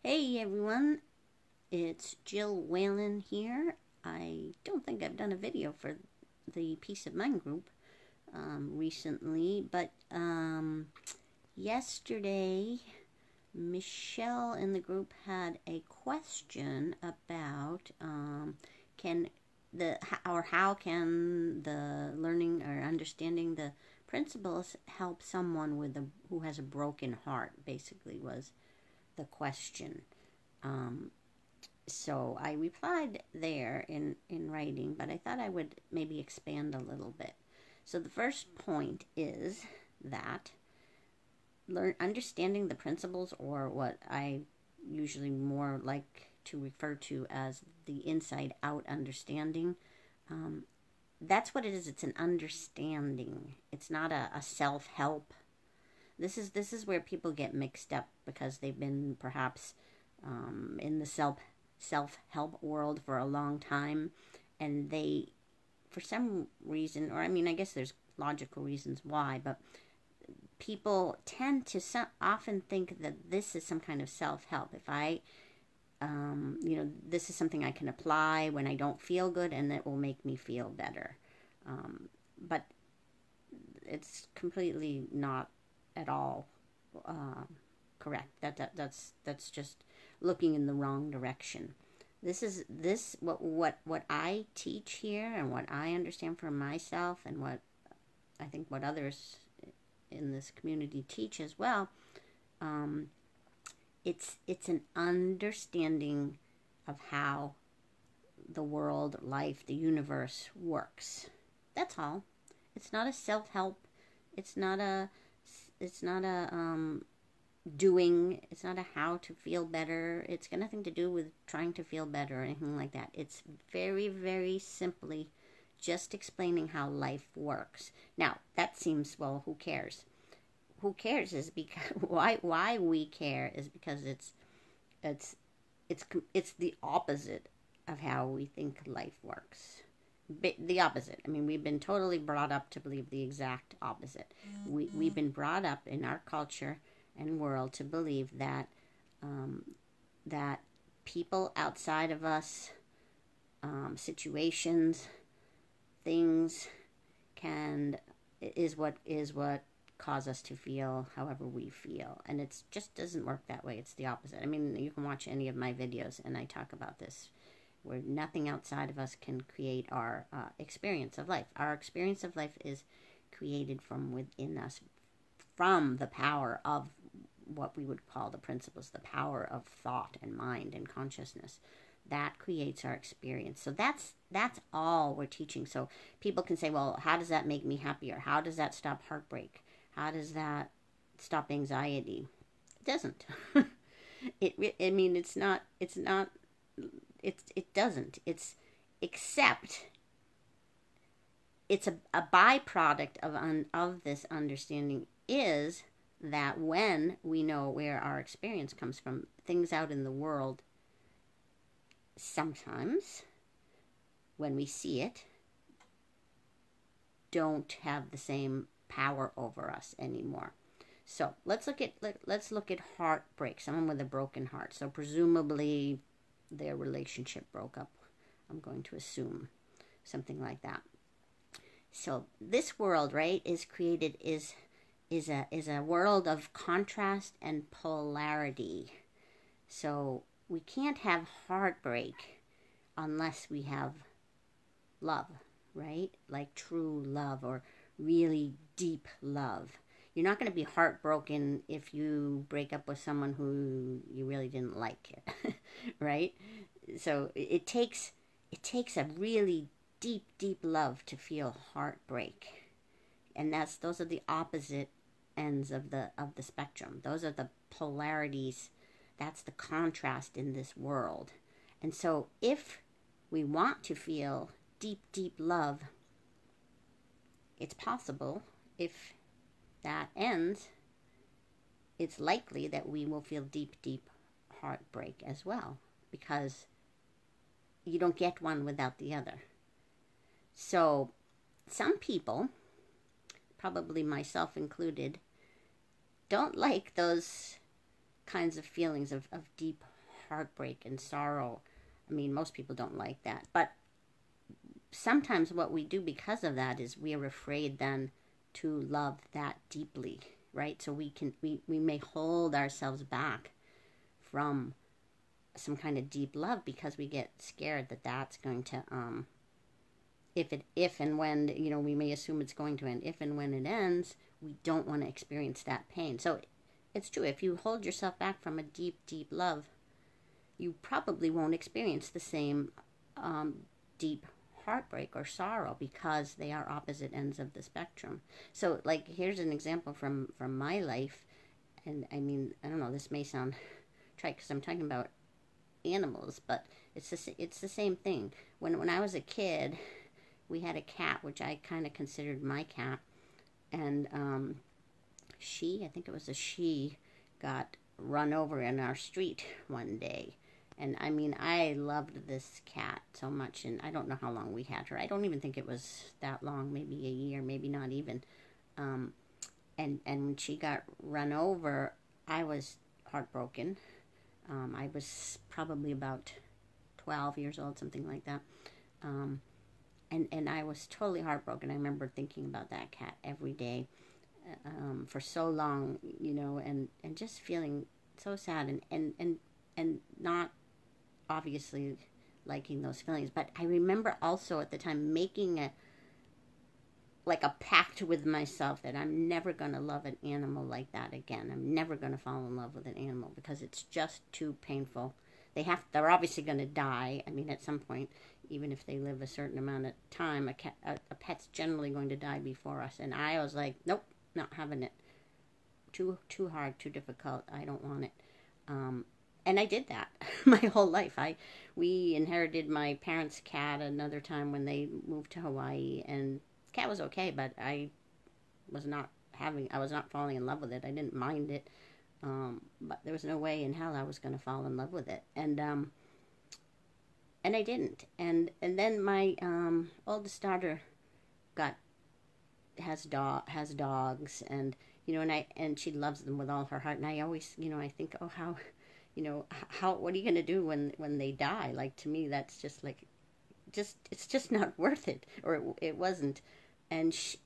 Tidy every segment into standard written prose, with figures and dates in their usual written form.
Hey everyone, it's Jill Whalen here. I don't think I've done a video for the Peace of Mind group recently, but yesterday Michelle in the group had a question about can the or how can the learning or understanding the principles help someone with who has a broken heart, basically was the question. Um, so I replied there in writing, but I thought I would maybe expand a little bit. So the first point is that understanding the principles, or what I usually more like to refer to as the inside out understanding, that's what it is. It's an understanding. It's not a self-help. This is where people get mixed up because they've been perhaps in the self-help world for a long time, and they, for some reason, or I mean, I guess there's logical reasons why, but people tend to often think that this is some kind of self-help. If I, this is something I can apply when I don't feel good, and it will make me feel better. But it's completely not at all correct. That's just looking in the wrong direction. What I teach here, and what I understand for myself, and what I think what others in this community teach as well. It's an understanding of how the world, life, the universe works. That's all. It's not a self-help. It's not a doing. It's not a how to feel better. It's got nothing to do with trying to feel better or anything like that. It's very, very simply just explaining how life works. Now, that seems, well, who cares? Who cares is because why we care is because it's the opposite of how we think life works. The opposite. I mean, we've been totally brought up to believe the exact opposite. We've been brought up in our culture and world to believe that that people outside of us, situations, things, is what cause us to feel however we feel, and it just doesn't work that way. It's the opposite. I mean, you can watch any of my videos, and I talk about this, where nothing outside of us can create our experience of life. Our experience of life is created from within us, from the power of what we would call the principles, the power of thought and mind and consciousness. That creates our experience. So that's all we're teaching. So people can say, well, how does that make me happier? How does that stop heartbreak? How does that stop anxiety? It doesn't. It doesn't. It's except it's a byproduct of this understanding is that when we know where our experience comes from, things out in the world, sometimes when we see it, don't have the same power over us anymore. So let's look at heartbreak. Someone with a broken heart. So presumably their relationship broke up. I'm going to assume something like that. So this world, right, is a world of contrast and polarity. So we can't have heartbreak unless we have love, right? Like true love, or really deep love. You're not going to be heartbroken if you break up with someone who you really didn't like, right? So it takes a really deep love to feel heartbreak, and those are the opposite ends of the spectrum. Those are the polarities. That's the contrast in this world. And so if we want to feel deep love, it's possible. If that ends, it's likely that we will feel deep heartbreak as well, because you don't get one without the other. So some people, probably myself included, don't like those kinds of feelings of deep heartbreak and sorrow. I mean, most people don't like that. But sometimes what we do because of that is we are afraid then to love that deeply, right? So we may hold ourselves back from some kind of deep love because we get scared that that's going to if and when, you know, we may assume it's going to end. If and when it ends, we don't want to experience that pain. So it's true, if you hold yourself back from a deep love, you probably won't experience the same deep heartbreak or sorrow, because they are opposite ends of the spectrum. So, like, here's an example from my life. And I mean, I don't know, this may sound trite because I'm talking about animals, but it's the same thing. When I was a kid, we had a cat, which I kind of considered my cat, and I think it was a she, got run over in our street one day. And I mean, I loved this cat so much, and I don't know how long we had her. I don't even think it was that long, maybe a year, maybe not even. And when she got run over, I was heartbroken. I was probably about 12 years old, something like that. And I was totally heartbroken. I remember thinking about that cat every day for so long, you know, and just feeling so sad and not obviously liking those feelings. But I remember also at the time making a pact with myself that I'm never going to love an animal like that again. I'm never going to fall in love with an animal because it's just too painful. They're obviously going to die. I mean, at some point, even if they live a certain amount of time, a pet's generally going to die before us. And I was like, nope, not having it. Too hard, too difficult. I don't want it. And I did that my whole life. We inherited my parents' cat another time when they moved to Hawaii, and the cat was okay, but I was not falling in love with it. I didn't mind it, but there was no way in hell I was going to fall in love with it, and I didn't. And then my oldest daughter has dogs, and you know, and she loves them with all her heart. And I always, you know, I think, oh, how, you know, what are you going to do when they die? Like, to me, that's just like, it's just not worth it, or it wasn't. And she,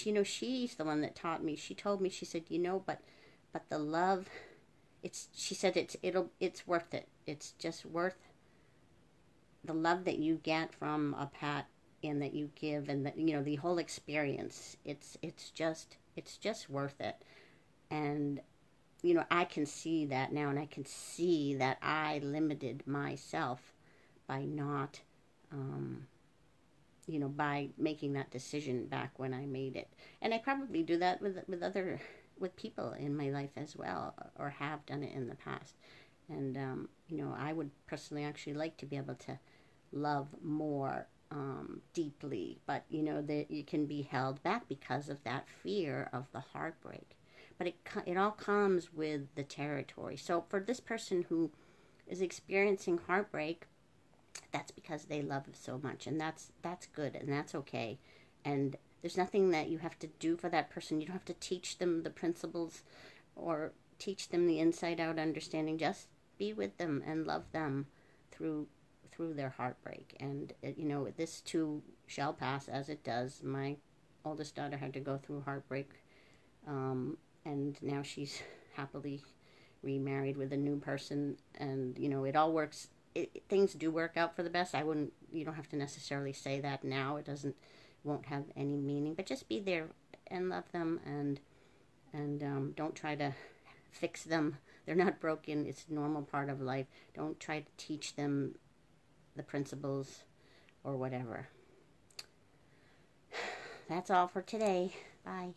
you know, she's the one that taught me. She told me, she said, you know, but the love, she said it's worth it. It's just worth the love that you get from a pet, and that you give, and that, you know, the whole experience. It's just worth it. And you know, I can see that now, and I can see that I limited myself by not, you know, by making that decision back when I made it. And I probably do that with people in my life as well, or have done it in the past. And, you know, I would personally actually like to be able to love more deeply, but, you know, that you can be held back because of that fear of the heartbreak. But it all comes with the territory. So for this person who is experiencing heartbreak, that's because they love so much, and that's good, and that's okay. And there's nothing that you have to do for that person. You don't have to teach them the principles or teach them the inside out understanding. Just be with them and love them through their heartbreak. And you know, this too shall pass, as it does. My oldest daughter had to go through heartbreak, and now she's happily remarried with a new person. And you know, it all works. Things do work out for the best. You don't have to necessarily say that now. It won't have any meaning. But just be there and love them, and don't try to fix them. They're not broken. It's a normal part of life. Don't try to teach them the principles or whatever. That's all for today. Bye.